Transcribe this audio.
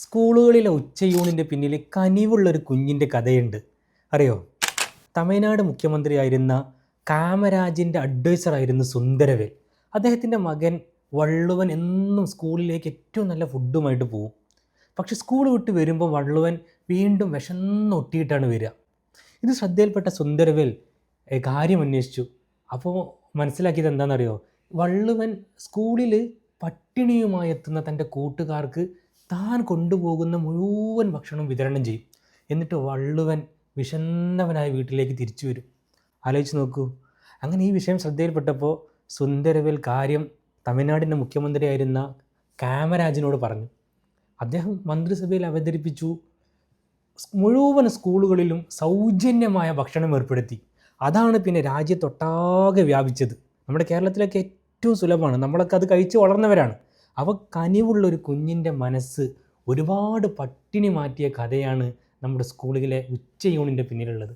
സ്കൂളുകളിലെ ഉച്ചയൂണിൻ്റെ പിന്നിൽ കനിവുള്ളൊരു കുഞ്ഞിൻ്റെ കഥയുണ്ട്. അറിയോ? തമിഴ്നാട് മുഖ്യമന്ത്രിയായിരുന്ന കാമരാജിൻ്റെ അഡ്വൈസറായിരുന്നു സുന്ദരവേൽ. അദ്ദേഹത്തിൻ്റെ മകൻ വള്ളുവൻ എന്നും സ്കൂളിലേക്ക് ഏറ്റവും നല്ല ഫുഡുമായിട്ട് പോകും. പക്ഷെ സ്കൂൾ വിട്ട് വരുമ്പോൾ വള്ളുവൻ വീണ്ടും വിശന്നൊട്ടിയിട്ടാണ് വരിക. ഇത് ശ്രദ്ധയിൽപ്പെട്ട സുന്ദരവേൽ കാര്യം അന്വേഷിച്ചു. അപ്പോൾ മനസ്സിലാക്കിയത് എന്താണെന്നറിയോ? വള്ളുവൻ സ്കൂളിൽ പട്ടിണിയുമായി എത്തുന്ന തൻ്റെ കൂട്ടുകാർക്ക് താൻ കൊണ്ടുപോകുന്ന മുഴുവൻ ഭക്ഷണം വിതരണം ചെയ്യും. എന്നിട്ട് വള്ളുവൻ വിശന്നവനായ വീട്ടിലേക്ക് തിരിച്ചു വരും. ആലോചിച്ച് നോക്കൂ. അങ്ങനെ ഈ വിഷയം ശ്രദ്ധയിൽപ്പെട്ടപ്പോൾ സുന്ദരവേൽ കാര്യം തമിഴ്നാടിൻ്റെ മുഖ്യമന്ത്രിയായിരുന്ന കാമരാജിനോട് പറഞ്ഞു. അദ്ദേഹം മന്ത്രിസഭയിൽ അവതരിപ്പിച്ചു. മുഴുവൻ സ്കൂളുകളിലും സൗജന്യമായ ഭക്ഷണം ഏർപ്പെടുത്തി. അതാണ് പിന്നെ രാജ്യത്തൊട്ടാകെ വ്യാപിച്ചത്. നമ്മുടെ കേരളത്തിലൊക്കെ ഏറ്റവും സുലഭമാണ്. നമ്മളൊക്കെ അത് കഴിച്ച് വളർന്നവരാണ്. കനിവുള്ളൊരു കുഞ്ഞിൻ്റെ മനസ്സ് ഒരുപാട് പട്ടിണി മാറ്റിയ കഥയാണ് നമ്മുടെ സ്കൂളിലെ ഉച്ചയൂണിൻ്റെ പിന്നിലുള്ളത്.